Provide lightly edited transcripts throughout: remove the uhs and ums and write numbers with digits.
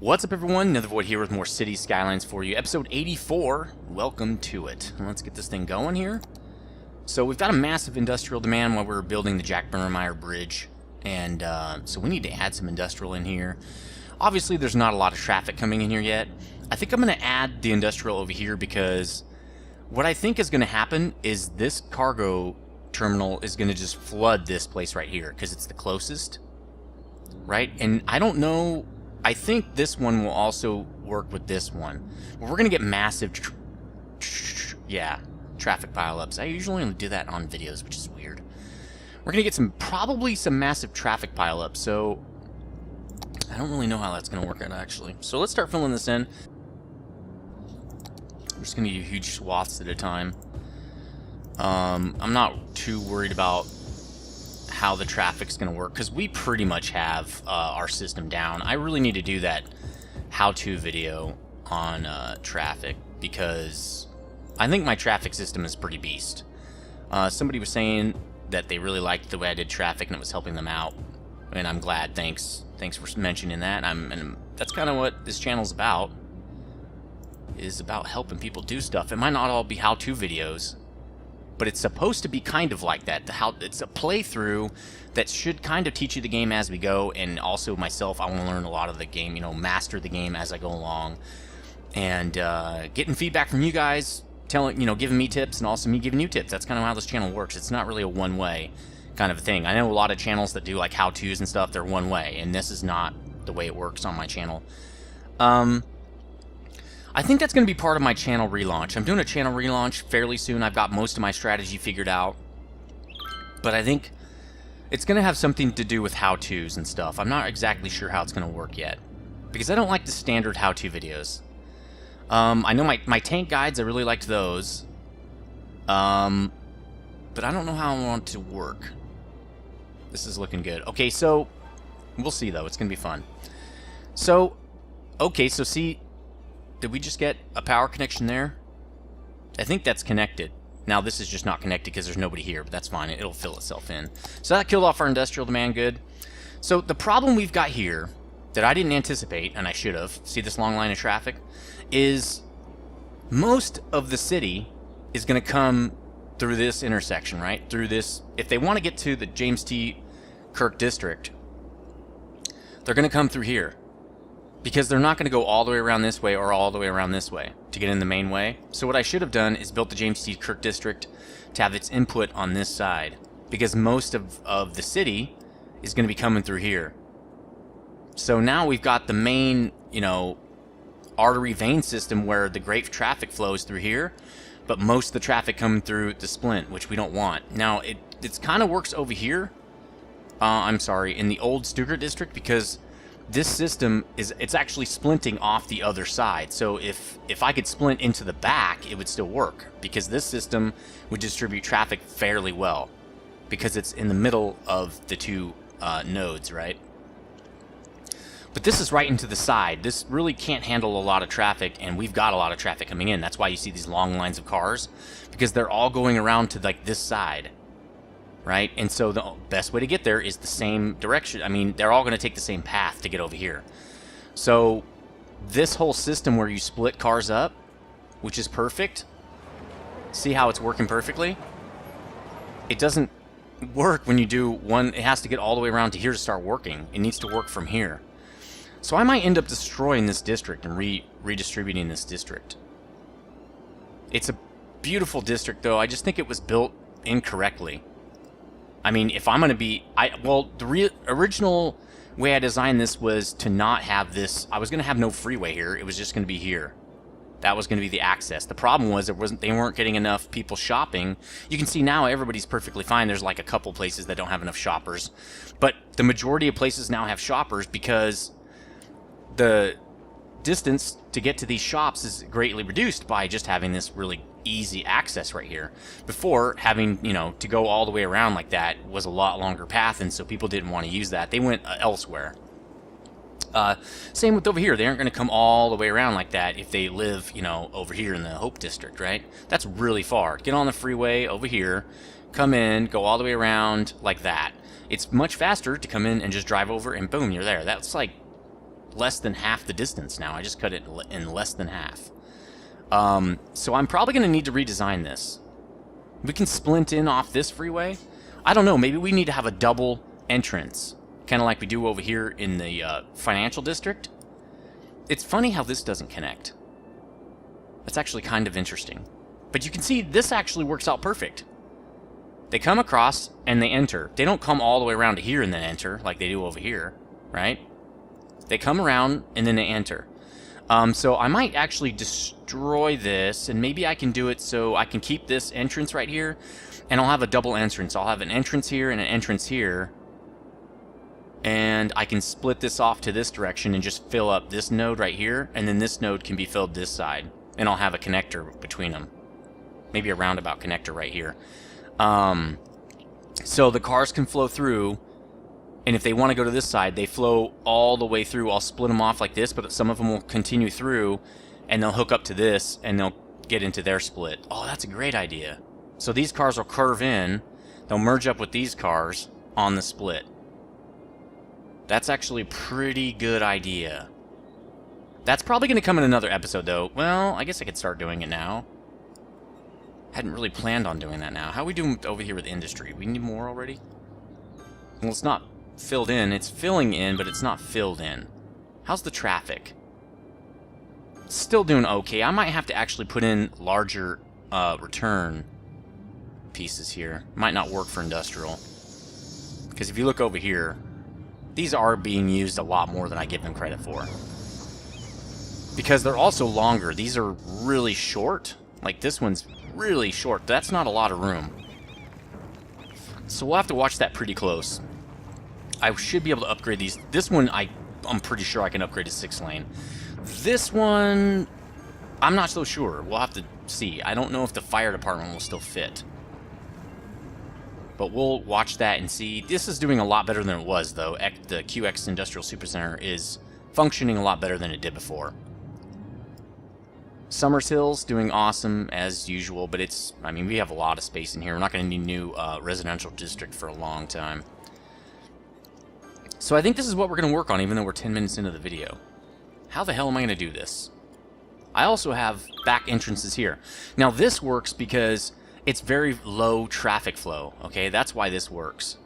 What's up, everyone? nethervvoid here with more Cities Skylines for you. Episode 84. Welcome to it. Let's get this thing going here. So we've got a massive industrial demand while we're building the Jack Brennermeyer Bridge. And so we need to add some industrial in here. Obviously, there's not a lot of traffic coming in here yet. I think I'm going to add the industrial over here because what I think is going to happen is this cargo terminal is going to just flood this place right here because it's the closest. Right? And I don't know... I think this one will also work with this one. But we're going to get massive traffic pileups. I usually only do that on videos, which is weird. We're going to get probably some massive traffic pileups, so I don't really know how that's going to work out, actually. So let's start filling this in. I'm just going to do huge swaths at a time. I'm not too worried about how the traffic's going to work, because we pretty much have our system down. I really need to do that how-to video on traffic, because I think my traffic system is pretty beast. Somebody was saying that they really liked the way I did traffic and it was helping them out, and I'm glad. Thanks for mentioning that. And that's kind of what this channel's about, is about helping people do stuff. It might not all be how-to videos, but it's supposed to be kind of like that. It's a playthrough that should kind of teach you the game as we go, and also myself, I want to learn a lot of the game, master the game as I go along, and getting feedback from you guys, giving me tips, and also me giving you tips. That's kind of how this channel works. It's not really a one-way kind of thing. I know a lot of channels that do like how-tos and stuff, they're one-way, and this is not the way it works on my channel. I think that's going to be part of my channel relaunch. I'm doing a channel relaunch fairly soon. I've got most of my strategy figured out. But I think it's going to have something to do with how-tos and stuff. I'm not exactly sure how it's going to work yet, because I don't like the standard how-to videos. I know my tank guides, I really liked those. But I don't know how I want it to work. This is looking good. Okay, so we'll see, though. It's going to be fun. So, okay, so see... Did we just get a power connection there? I think that's connected. Now this is just not connected because there's nobody here, but that's fine. It'll fill itself in. So that killed off our industrial demand good. So the problem we've got here that I didn't anticipate, and I should have, see this long line of traffic, is most of the city is going to come through this intersection, right? Through this. If they want to get to the James T. Kirk district, they're going to come through here, because they're not going to go all the way around this way or all the way around this way to get in the main way. So what I should have done is built the James T. Kirk district to have its input on this side, because most of the city is going to be coming through here. So now we've got the main, artery vein system where the great traffic flows through here, but most of the traffic coming through the splint, which we don't want. Now it kind of works over here. In the old Stuttgart district, because this system it's actually splinting off the other side. So if I could splint into the back, it would still work, because this system would distribute traffic fairly well, because it's in the middle of the two nodes, right? But this is right into the side. This really can't handle a lot of traffic, and we've got a lot of traffic coming in. That's why you see these long lines of cars, because they're all going around to like this side. Right? And so the best way to get there is the same direction. I mean, they're all going to take the same path to get over here. So this whole system where you split cars up, which is perfect. See how it's working perfectly? It doesn't work when you do one. It has to get all the way around to here to start working. It needs to work from here. So I might end up destroying this district and redistributing this district. It's a beautiful district, though. I just think it was built incorrectly. I mean, if I'm going to be... the original way I designed this was to not have this... I was going to have no freeway here. It was just going to be here. That was going to be the access. The problem was they weren't getting enough people shopping. You can see now everybody's perfectly fine. There's like a couple places that don't have enough shoppers. But the majority of places now have shoppers, because the distance to get to these shops is greatly reduced by just having this really easy access right here. Before, having to go all the way around like that was a lot longer path, and so people didn't want to use that. They went elsewhere. Same with over here. They aren't going to come all the way around like that if they live over here in the Hope district, right? That's really far. Get on the freeway over here, come in, go all the way around like that. It's much faster to come in and just drive over and boom, you're there. That's like less than half the distance now. I just cut it in less than half. So I'm probably going to need to redesign this. We can splint in off this freeway. I don't know, maybe we need to have a double entrance, kind of like we do over here in the financial district. It's funny how this doesn't connect. That's actually kind of interesting. But you can see this actually works out perfect. They come across and they enter. They don't come all the way around to here and then enter like they do over here, right? They come around and then they enter. So I might actually destroy this, and maybe I can do it so I can keep this entrance right here, and I'll have a double entrance. I'll have an entrance here and an entrance here, and I can split this off to this direction and just fill up this node right here, and then this node can be filled this side, and I'll have a connector between them. Maybe a roundabout connector right here. So the cars can flow through, and if they want to go to this side, they flow all the way through. I'll split them off like this, but some of them will continue through, and they'll hook up to this, and they'll get into their split. Oh, that's a great idea. So these cars will curve in, they'll merge up with these cars on the split. That's actually a pretty good idea. That's probably going to come in another episode, though. Well, I guess I could start doing it now. Hadn't really planned on doing that now. How are we doing over here with industry? We need more already? Well, it's not filled in. It's filling in, but it's not filled in. How's the traffic? Still doing okay. I might have to actually put in larger return pieces here. Might not work for industrial. Because if you look over here, these are being used a lot more than I give them credit for. Because they're also longer. These are really short. Like this one's really short. That's not a lot of room. So we'll have to watch that pretty close. I should be able to upgrade these. This one, I'm pretty sure I can upgrade to 6-lane. This one, I'm not so sure. We'll have to see. I don't know if the fire department will still fit. But we'll watch that and see. This is doing a lot better than it was, though. The QX Industrial Supercenter is functioning a lot better than it did before. Summers Hill's doing awesome as usual, but it's, I mean, we have a lot of space in here. We're not going to need a new residential district for a long time. So I think this is what we're going to work on, even though we're 10 minutes into the video. How the hell am I going to do this? I also have back entrances here. Now this works because it's very low traffic flow, okay? That's why this works.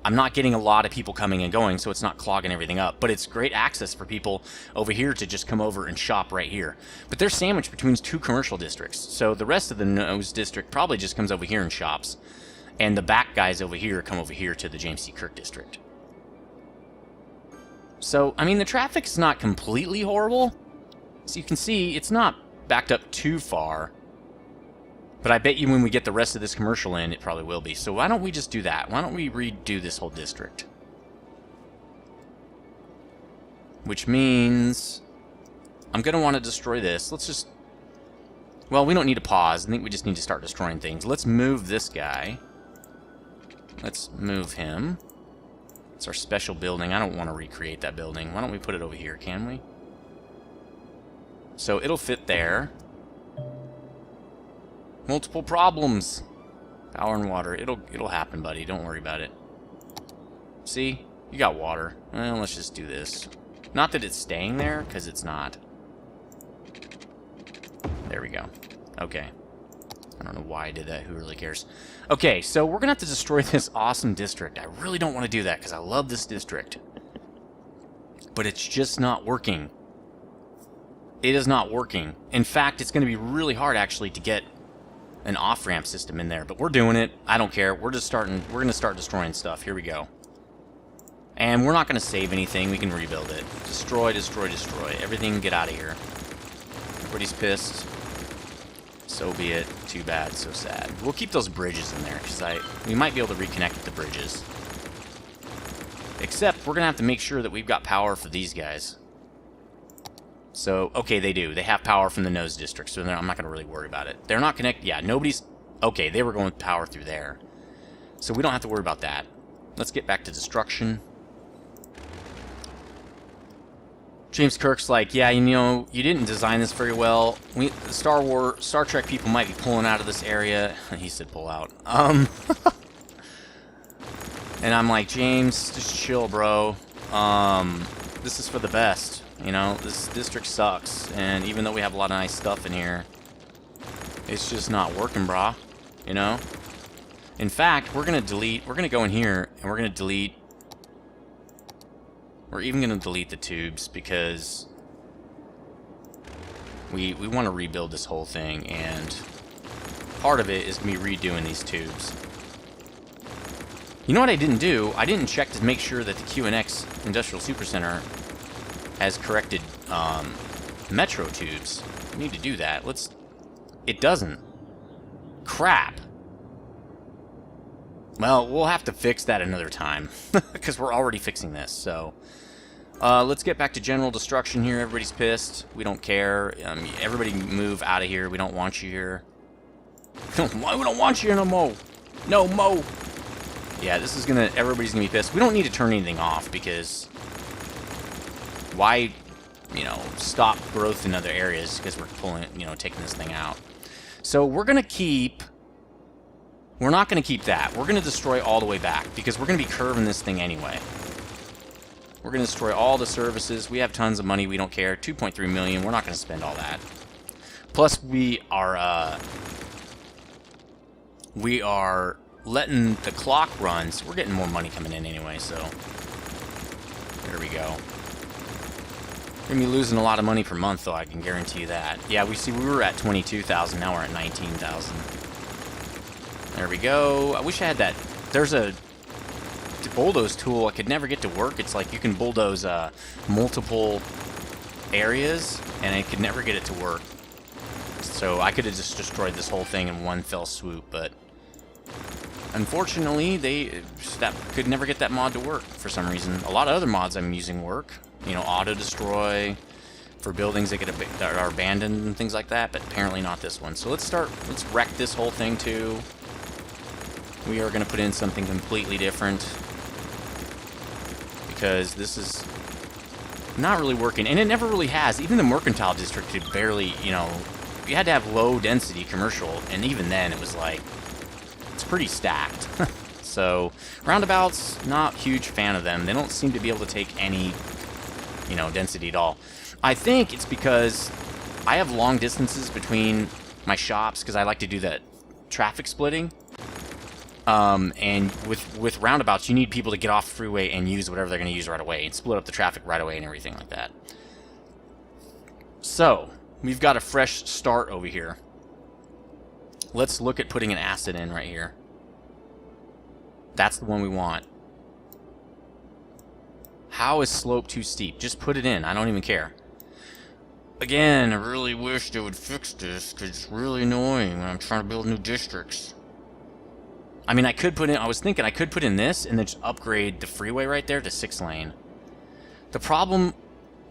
I'm not getting a lot of people coming and going, so it's not clogging everything up. But it's great access for people over here to just come over and shop right here. But they're sandwiched between 2 commercial districts. So the rest of the nose district probably just comes over here and shops. And the back guys over here come over here to the James C. Kirk district. So, I mean, the traffic's not completely horrible. So you can see, it's not backed up too far. But I bet you when we get the rest of this commercial in, it probably will be. So why don't we just do that? Why don't we redo this whole district? Which means I'm going to want to destroy this. Let's just... Well, we don't need to pause. I think we just need to start destroying things. Let's move this guy. Let's move him. It's our special building. I don't want to recreate that building. Why don't we put it over here, can we? So it'll fit there. Multiple problems. Power and water. It'll happen, buddy. Don't worry about it. See? You got water. Well, let's just do this. Not that it's staying there, because it's not. There we go. Okay. I don't know why I did that. Who really cares? Okay, so we're going to have to destroy this awesome district. I really don't want to do that because I love this district. But it's just not working. It is not working. In fact, it's going to be really hard, actually, to get an off-ramp system in there. But we're doing it. I don't care. We're just starting. We're going to start destroying stuff. Here we go. And we're not going to save anything. We can rebuild it. Destroy, destroy, destroy. Everything get out of here. Everybody's pissed. So be it. Too bad. So sad. We'll keep those bridges in there, because we might be able to reconnect the bridges. Except, we're going to have to make sure that we've got power for these guys. So, okay, they do. They have power from the nose district, so I'm not going to really worry about it. They're not connected. Yeah, nobody's... Okay, they were going with power through there. So we don't have to worry about that. Let's get back to destruction. James Kirk's like, yeah, you know, you didn't design this very well. The Star Trek people might be pulling out of this area. He said pull out. And I'm like, James, just chill, bro. This is for the best. You know, this district sucks, and even though we have a lot of nice stuff in here, it's just not working, brah. You know? In fact, we're gonna go in here, and we're gonna delete... We're even gonna delete the tubes, because... We want to rebuild this whole thing, and part of it is me redoing these tubes. You know what I didn't do? I didn't check to make sure that the QNX Industrial Supercenter has corrected metro tubes. I need to do that. It doesn't. Crap. Well, we'll have to fix that another time, because we're already fixing this, so... let's get back to general destruction here. Everybody's pissed. We don't care. Everybody move out of here. We don't want you here. We don't want you here no more. No more. Yeah, this is gonna... Everybody's gonna be pissed. We don't need to turn anything off, because... Why, you know, stop growth in other areas, because we're pulling, you know, taking this thing out. So we're gonna keep... We're not gonna keep that. We're gonna destroy all the way back, because we're gonna be curving this thing anyway. We're going to destroy all the services. We have tons of money. We don't care. 2.3 million. We're not going to spend all that. Plus, we are letting the clock run, so we're getting more money coming in anyway, so there we go. We're going to be losing a lot of money per month, though, I can guarantee you that. Yeah, we were at 22,000. Now we're at 19,000. There we go. I wish I had that. There's a bulldoze tool I could never get to work. It's like you can bulldoze multiple areas, and I could never get it to work. So I could have just destroyed this whole thing in one fell swoop, but unfortunately that could never get that mod to work for some reason. A lot of other mods I'm using work. You know, auto destroy for buildings that are abandoned and things like that, but apparently not this one. So let's wreck this whole thing too. We are going to put in something completely different, because this is not really working, and it never really has. Even the mercantile district could barely, you know, you had to have low density commercial, and even then it was like, it's pretty stacked. So roundabouts, not huge fan of them. They don't seem to be able to take any, you know, density at all. I think it's because I have long distances between my shops, because I like to do that traffic splitting. And with roundabouts, you need people to get off the freeway and use whatever they're going to use right away, and split up the traffic right away and everything like that. So, we've got a fresh start over here. Let's look at putting an acid in right here. That's the one we want. How is slope too steep? Just put it in. I don't even care. Again, I really wish they would fix this, because it's really annoying when I'm trying to build new districts. I mean, I was thinking I could put in this and then just upgrade the freeway right there to 6-lane. The problem,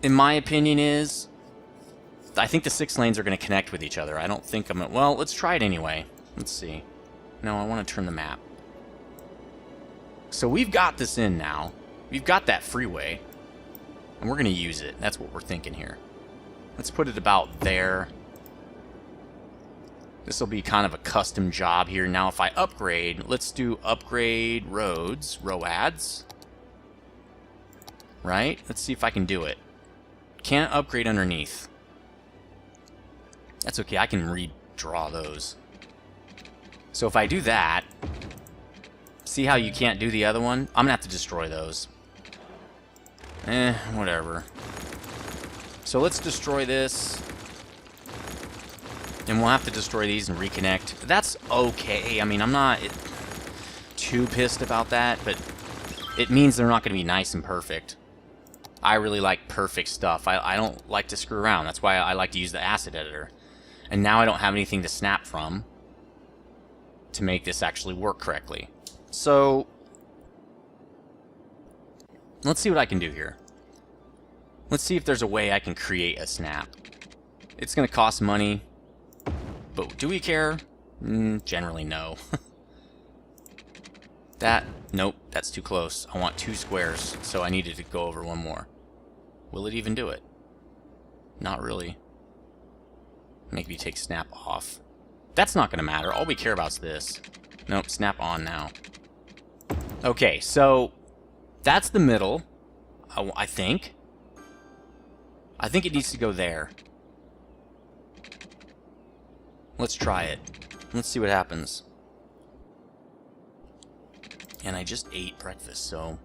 in my opinion, is I think the 6 lanes are going to connect with each other. I don't think well, let's try it anyway. Let's see. No, I want to turn the map. So we've got this in now. We've got that freeway, and we're going to use it. That's what we're thinking here. Let's put it about there. This will be kind of a custom job here. Now if I upgrade, let's do upgrade roads, ROADs. Right? Let's see if I can do it. Can't upgrade underneath. That's okay, I can redraw those. So if I do that, see how you can't do the other one? I'm gonna have to destroy those. Whatever. So let's destroy this. And we'll have to destroy these and reconnect. That's okay. I mean, I'm not too pissed about that, but it means they're not going to be nice and perfect. I really like perfect stuff. I don't like to screw around. That's why I like to use the asset editor. And now I don't have anything to snap from to make this actually work correctly. So let's see what I can do here. Let's see if there's a way I can create a snap. It's going to cost money. But do we care? Generally, no. Nope, that's too close. I want 2 squares, so I needed to go over one more. Will it even do it? Not really. Make me take snap off. That's not going to matter. All we care about is this. Nope, snap on now. Okay, so that's the middle, I think. I think it needs to go there. Let's try it. Let's see what happens. And I just ate breakfast, so...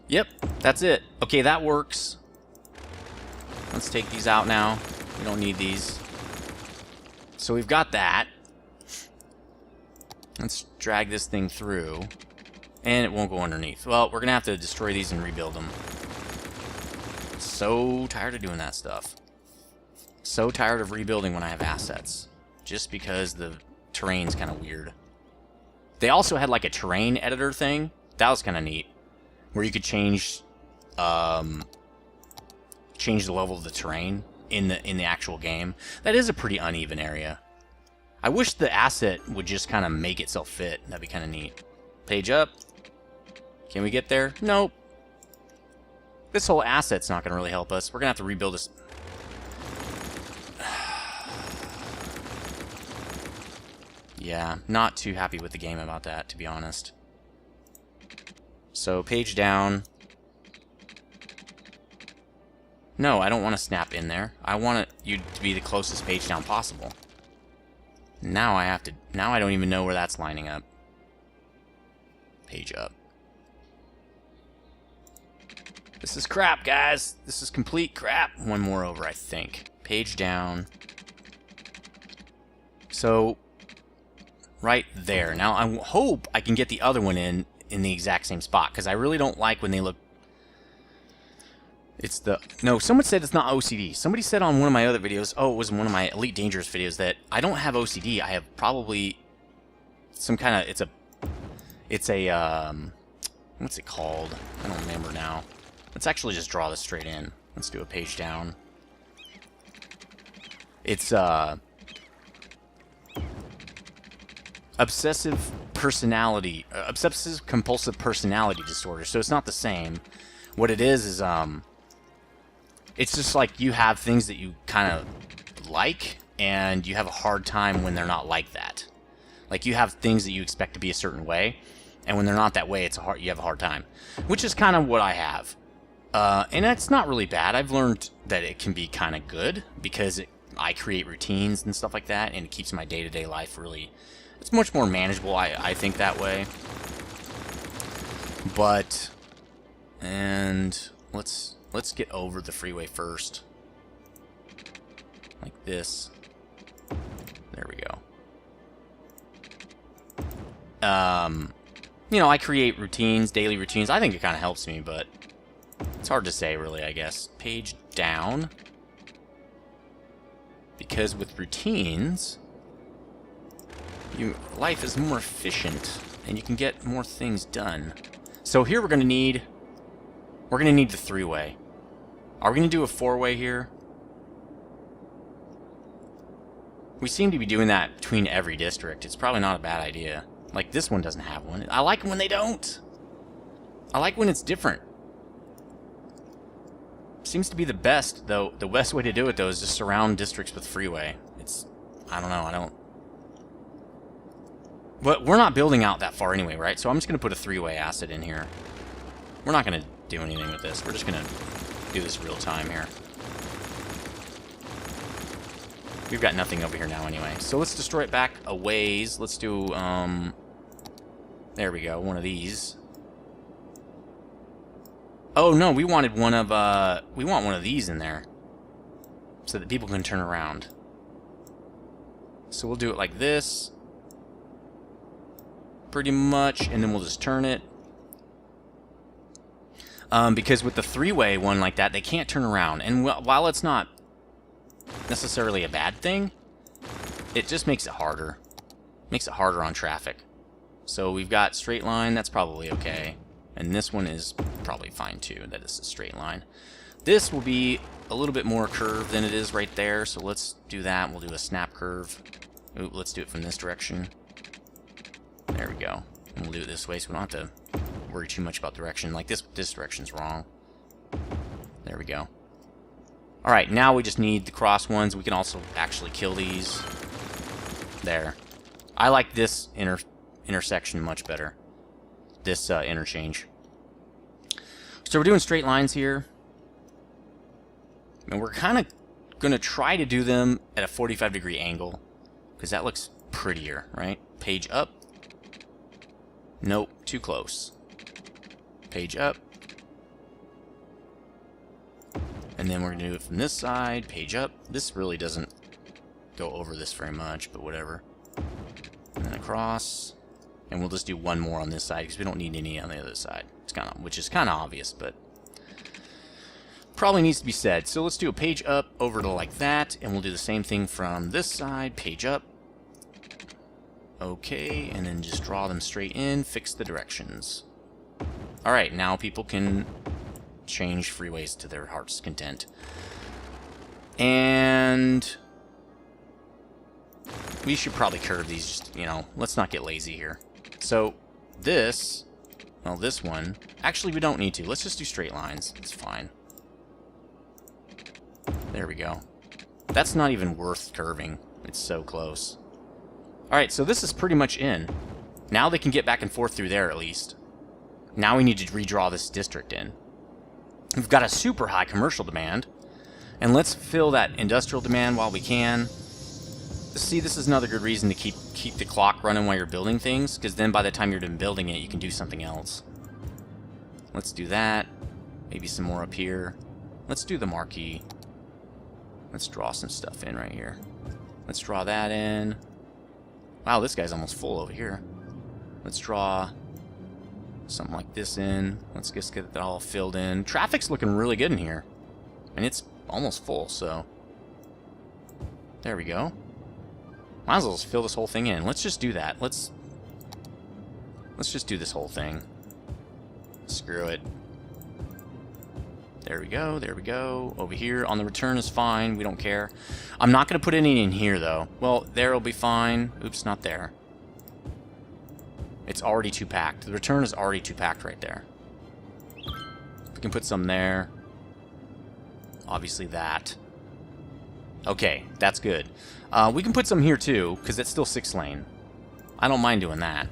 Yep, that's it. Okay, that works. Let's take these out now. We don't need these. So we've got that. Let's drag this thing through. And it won't go underneath. Well, we're going to have to destroy these and rebuild them. So tired of doing that stuff. So tired of rebuilding when I have assets. Just because the terrain's kind of weird. They also had like a terrain editor thing. That was kind of neat. Where you could change change the level of the terrain in the actual game. That is a pretty uneven area. I wish the asset would just kind of make itself fit. That'd be kind of neat. Page up. Can we get there? Nope. This whole asset's not going to really help us. We're going to have to rebuild this. Yeah, not too happy with the game about that, to be honest. So, page down. No, I don't want to snap in there. I want you to be the closest page down possible. Now I have to... Now I don't even know where that's lining up. Page up. This is crap, guys. This is complete crap. One more over, I think. Page down. So... right there. Now, I hope I can get the other one in the exact same spot, because I really don't like when they look... It's the... No, someone said it's not OCD. Somebody said on one of my other videos, oh, it was one of my Elite Dangerous videos, that I don't have OCD. I have probably some kind of... It's a... What's it called? I don't remember now. Let's actually just draw this straight in. Let's do a page down. It's, obsessive compulsive personality disorder. So it's not the same. What it is it's just like you have things that you kind of like, and you have a hard time when they're not like that. Like you have things that you expect to be a certain way, and when they're not that way, you have a hard time. Which is kind of what I have. And that's not really bad. I've learned that it can be kind of good, because I create routines and stuff like that, and it keeps my day-to-day life really... It's much more manageable, I think, that way. But... And... Let's get over the freeway first. Like this. There we go. You know, I create routines, daily routines. I think it kind of helps me, but... It's hard to say, really, I guess. Page down. Because with routines... life is more efficient, and you can get more things done. So here we're going to need the three-way. Are we going to do a four-way here? We seem to be doing that between every district. It's probably not a bad idea. Like, this one doesn't have one. I like when they don't. I like when it's different. Seems to be the best, though. The best way to do it, though, is just surround districts with freeway. It's... I don't know. But we're not building out that far anyway, right? So I'm just going to put a three-way asset in here. We're not going to do anything with this. We're just going to do this real time here. We've got nothing over here now anyway. So let's destroy it back a ways. Let's do, there we go, one of these. Oh, no, we wanted one of, we want one of these in there. So that people can turn around. So we'll do it like this. Pretty much, and then we'll just turn it. Because with the three-way one like that, they can't turn around. And while it's not necessarily a bad thing, it just makes it harder. Makes it harder on traffic. So we've got straight line, that's probably okay. And this one is probably fine too, that is a straight line. This will be a little bit more curved than it is right there, so let's do that. We'll do a snap curve. Ooh, let's do it from this direction. There we go. And we'll do it this way so we don't have to worry too much about direction. Like this direction's wrong. There we go. Alright, now we just need the cross ones. We can also actually kill these. There. I like this intersection much better. This interchange. So we're doing straight lines here. And we're kind of going to try to do them at a 45-degree angle, because that looks prettier, right? Page up. Nope, too close. Page up. And then we're going to do it from this side, page up. This really doesn't go over this very much, but whatever. And then across. And we'll just do one more on this side, because we don't need any on the other side. It's kind of, which is kind of obvious, but probably needs to be said. So let's do a page up over to like that, and we'll do the same thing from this side, page up. Okay, and then just draw them straight in, fix the directions. Alright, now people can change freeways to their heart's content. And we should probably curve these, just, you know, let's not get lazy here. So this, well, this one, actually we don't need to. Let's just do straight lines. It's fine. There we go. That's not even worth curving. It's so close. Alright, so this is pretty much in. Now they can get back and forth through there at least. Now we need to redraw this district in. We've got a super high commercial demand. And let's fill that industrial demand while we can. See, this is another good reason to keep the clock running while you're building things, because then by the time you're done building it, you can do something else. Let's do that. Maybe some more up here. Let's do the marquee. Let's draw some stuff in right here. Let's draw that in. Wow, this guy's almost full over here. Let's draw something like this in. Let's just get that all filled in. Traffic's looking really good in here. And it's almost full, so there we go. Might as well just fill this whole thing in. Let's just do that. Let's just do this whole thing. Screw it. There we go, there we go. Over here, on the return is fine, we don't care. I'm not going to put any in here, though. Well, there will be fine. Oops, not there. It's already too packed. The return is already too packed right there. We can put some there. Obviously that. Okay, that's good. We can put some here, too, because it's still 6-lane. I don't mind doing that.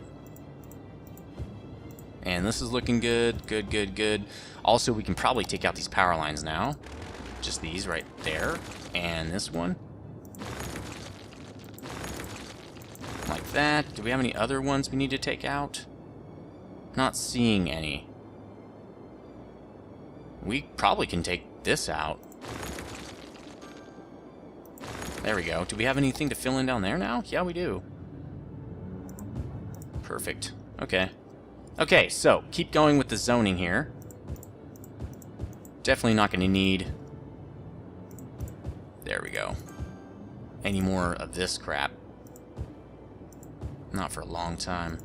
And this is looking good. Good, good, good. Also, we can probably take out these power lines now. Just these right there. And this one. Like that. Do we have any other ones we need to take out? Not seeing any. We probably can take this out. There we go. Do we have anything to fill in down there now? Yeah, we do. Perfect. Okay. Okay, so keep going with the zoning here. Definitely not going to need... There we go. Any more of this crap. Not for a long time.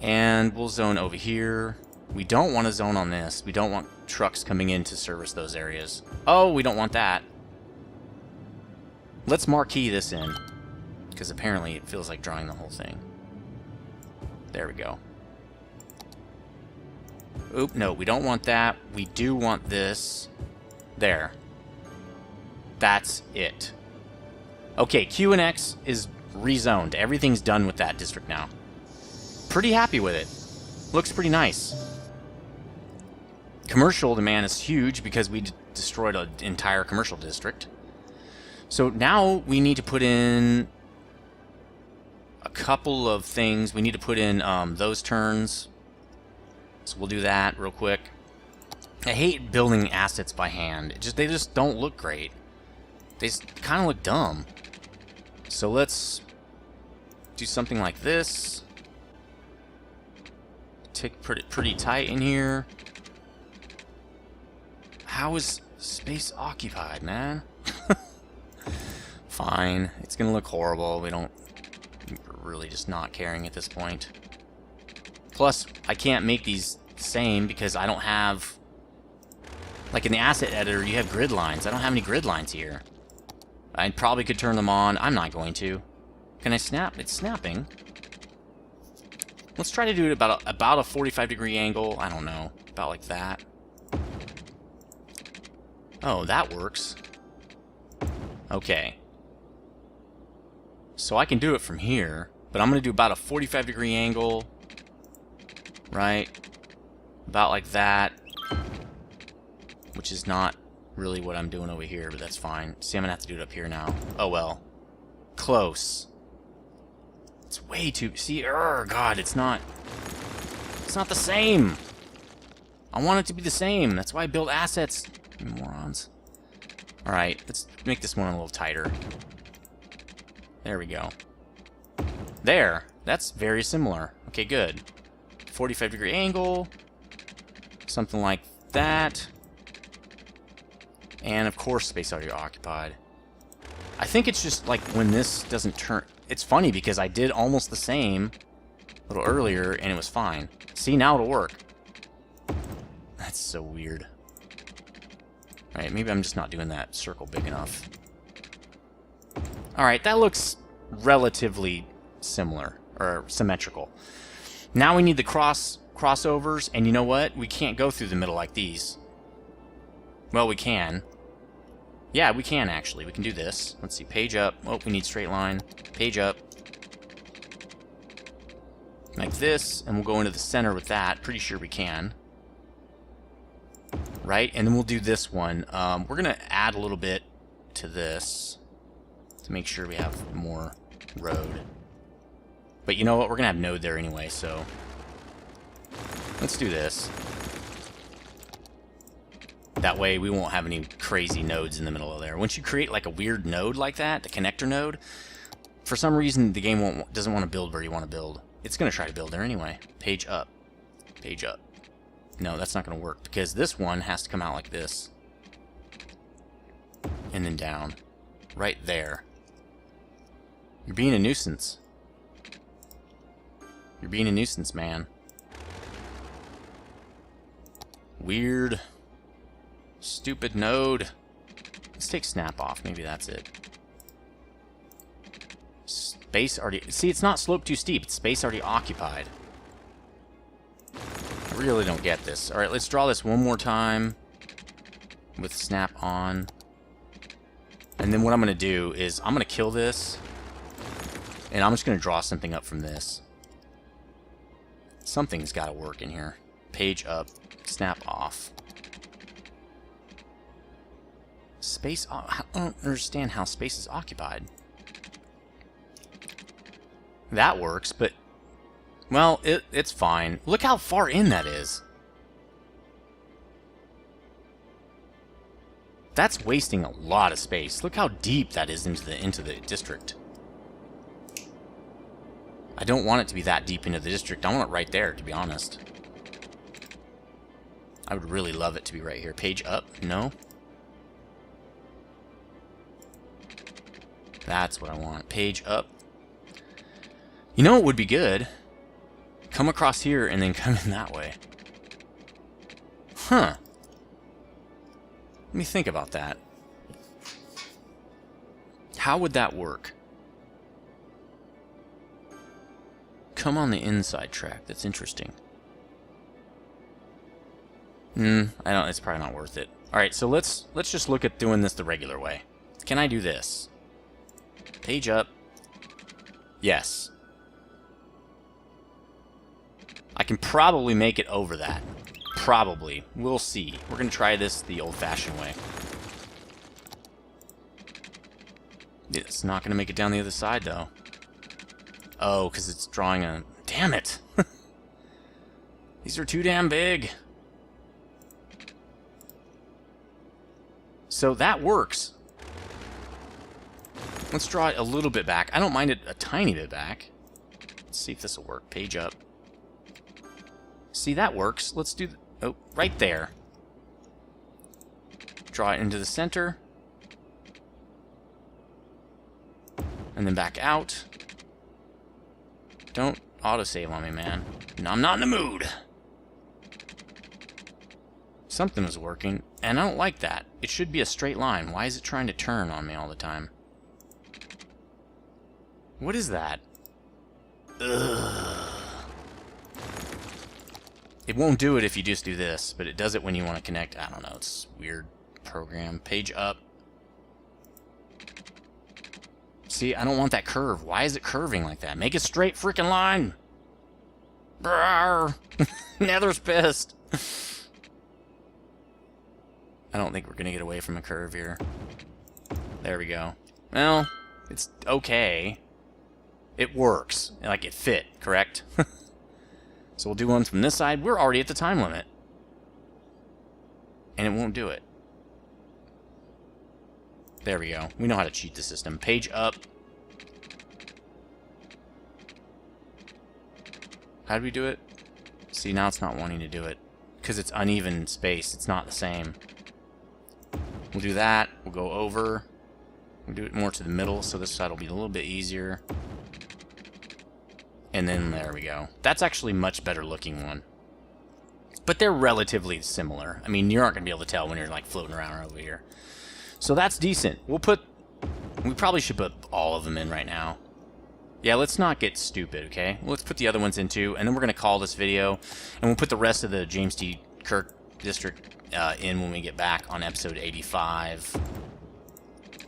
And we'll zone over here. We don't want to zone on this. We don't want trucks coming in to service those areas. Oh, we don't want that. Let's marquee this in. Because apparently it feels like drawing the whole thing. There we go. Oop, no, we don't want that. We do want this. There. That's it. Okay, Q and X is rezoned. Everything's done with that district now. Pretty happy with it. Looks pretty nice. Commercial demand is huge because we destroyed an entire commercial district. So now we need to put in a couple of things. We need to put in those turns. So we'll do that real quick. I hate building assets by hand. They just don't look great. They kind of look dumb. So let's do something like this. Take pretty tight in here. How is space occupied, man? Fine. It's gonna look horrible. We're really just not caring at this point. Plus, I can't make these the same because I don't have... Like in the asset editor, you have grid lines. I don't have any grid lines here. I probably could turn them on. I'm not going to. Can I snap? It's snapping. Let's try to do it about a 45-degree angle. I don't know. About like that. Oh, that works. Okay. So I can do it from here, but I'm going to do about a 45-degree angle. Right? About like that. Which is not really what I'm doing over here, but that's fine. See, I'm gonna have to do it up here now. Oh well. Close. It's way too... See, God, it's not the same. I want it to be the same. That's why I build assets, you morons. Alright, let's make this one a little tighter. There we go. There. That's very similar. Okay, good. 45-degree angle. Something like that. And, of course, space already occupied. I think it's just, like, when this doesn't turn... It's funny, because I did almost the same a little earlier, and it was fine. See, now it'll work. That's so weird. Alright, maybe I'm just not doing that circle big enough. Alright, that looks relatively similar, or symmetrical. Now we need the crossovers, and you know what? We can't go through the middle like these. Well, we can. Yeah, we can, actually. We can do this. Let's see, page up. Oh, we need straight line. Page up. Like this, and we'll go into the center with that. Pretty sure we can. Right? And then we'll do this one. We're going to add a little bit to this to make sure we have more road. But you know what? We're going to have node there anyway, so let's do this. That way we won't have any crazy nodes in the middle of there. Once you create like a weird node like that, the connector node, for some reason the game doesn't want to build where you want to build. It's going to try to build there anyway. Page up. Page up. No, that's not going to work, because this one has to come out like this. And then down. Right there. You're being a nuisance. You're being a nuisance, man. Weird. Stupid node. Let's take snap off. Maybe that's it. Space already... See, it's not slope too steep. It's space already occupied. I really don't get this. Alright, let's draw this one more time with snap on. And then what I'm going to do is I'm going to kill this, and I'm just going to draw something up from this. Something's got to work in here. Page up, snap off. Space... I don't understand how space is occupied. That works, but... Well, it's fine. Look how far in that is. That's wasting a lot of space. Look how deep that is into the district. I don't want it to be that deep into the district. I want it right there, to be honest. I would really love it to be right here. Page up? No. That's what I want. Page up. You know what would be good? Come across here and then come in that way. Huh. Let me think about that. How would that work? Come on the inside track. That's interesting. I don't... It's probably not worth it. Alright, so let's just look at doing this the regular way. Can I do this? Page up. Yes. I can probably make it over that. Probably. We'll see. We're going to try this the old-fashioned way. It's not going to make it down the other side, though. Oh, because it's drawing a... Damn it! These are too damn big. So that works. Let's draw it a little bit back. I don't mind it a tiny bit back. Let's see if this will work. Page up. See, that works. Let's do... Oh, right there. Draw it into the center. And then back out. Don't autosave on me, man. No, I'm not in the mood. Something was working, and I don't like that. It should be a straight line. Why is it trying to turn on me all the time? What is that? Ugh. It won't do it if you just do this, but it does it when you want to connect. I don't know, it's a weird program. Page up. See, I don't want that curve. Why is it curving like that? Make a straight freaking line! Brrr. Nether's pissed. I don't think we're going to get away from a curve here. There we go. Well, it's okay. It works. Like, it fit, correct? So we'll do one from this side. We're already at the time limit. And it won't do it. There we go. We know how to cheat the system. Page up. How do we do it? See, now it's not wanting to do it. Because it's uneven space. It's not the same. We'll do that. We'll go over. We'll do it more to the middle, so this side will be a little bit easier. And then there we go. That's actually a much better looking one. But they're relatively similar. I mean, you aren't going to be able to tell when you're like floating around over here. So that's decent. We probably should put all of them in right now. Yeah, let's not get stupid, okay? Let's put the other ones in too, and then we're going to call this video, and we'll put the rest of the James T. Kirk District in when we get back on episode 85.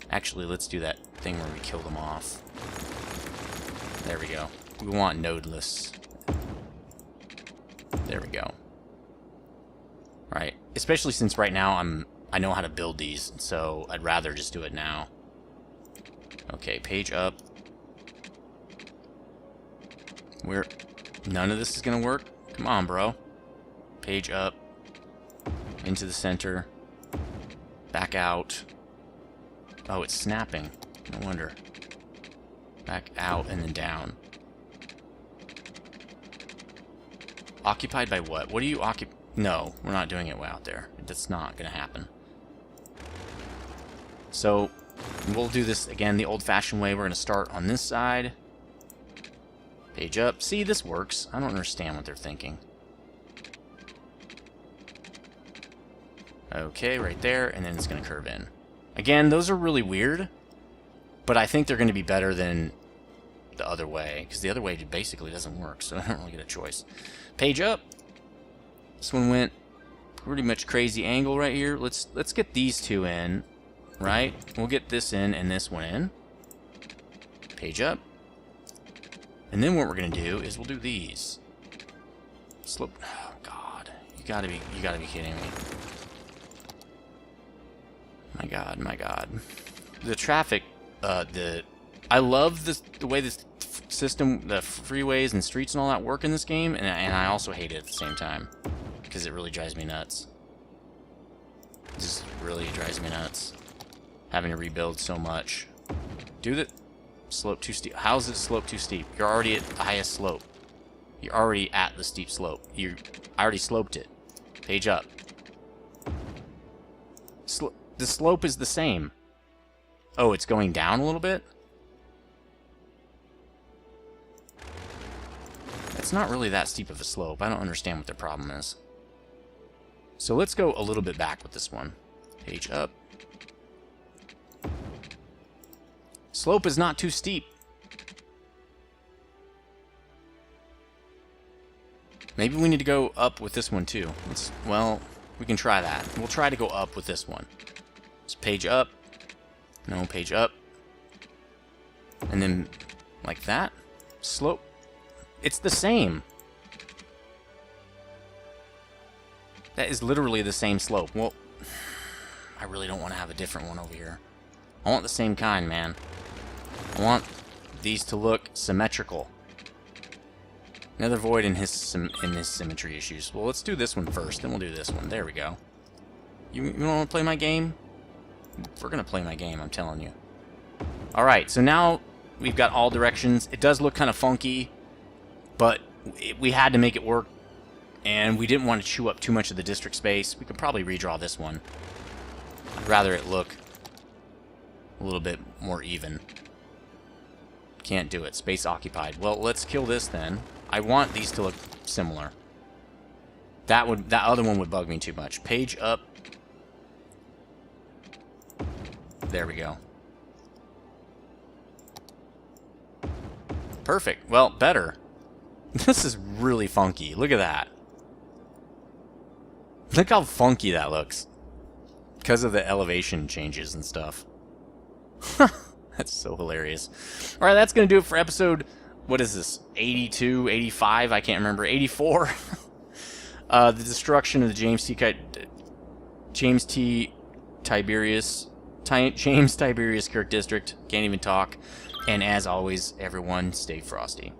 Actually, let's do that thing where we kill them off. There we go. We want nodeless. There we go. Right. Especially since right now I know how to build these, so I'd rather just do it now. Okay, page up. None of this is gonna work? Come on, bro. Page up. Into the center. Back out. Oh, it's snapping. No wonder. Back out and then down. Occupied by what? What do you occupy? No, we're not doing it out there. That's not going to happen. So, we'll do this again the old-fashioned way. We're going to start on this side. Page up. See, this works. I don't understand what they're thinking. Okay, right there, and then it's going to curve in. Again, those are really weird, but I think they're going to be better than the other way, because the other way basically doesn't work, so I don't really get a choice. Page up. This one went pretty much crazy angle right here. Let's get these two in, right? We'll get this in and this one in. Page up. And then what we're gonna do is we'll do these. Slope. Oh God, you gotta be kidding me. My God, my God. The traffic. I love the way this system, the freeways and streets and all that work in this game, and I also hate it at the same time. Because it really drives me nuts. It just really drives me nuts. Having to rebuild so much. Do the slope too steep. How is it slope too steep? You're already at the highest slope. You're already at the steep slope. I already sloped it. Page up. The slope is the same. Oh, it's going down a little bit? It's not really that steep of a slope. I don't understand what their problem is. So let's go a little bit back with this one. Page up. Slope is not too steep. Maybe we need to go up with this one too. Well, we can try that. We'll try to go up with this one. Just page up. No, page up. And then like that. Slope. It's the same. That is literally the same slope. Well, I really don't want to have a different one over here. I want the same kind, man. I want these to look symmetrical. Nethervvoid in his symmetry issues. Well, let's do this one first, then we'll do this one. There we go. You want to play my game? We're going to play my game, I'm telling you. Alright, so now we've got all directions. It does look kind of funky, but we had to make it work. And we didn't want to chew up too much of the district space. We could probably redraw this one. I'd rather it look a little bit more even. Can't do it. Space occupied. Well, let's kill this then. I want these to look similar. That other one would bug me too much. Page up. There we go. Perfect. Well, better. This is really funky. Look at that. Look how funky that looks. Because of the elevation changes and stuff. That's so hilarious. Alright, that's going to do it for episode, what is this, 82, 85? I can't remember. 84? The destruction of the James T. James Tiberius Kirk District. Can't even talk. And as always, everyone, stay frosty.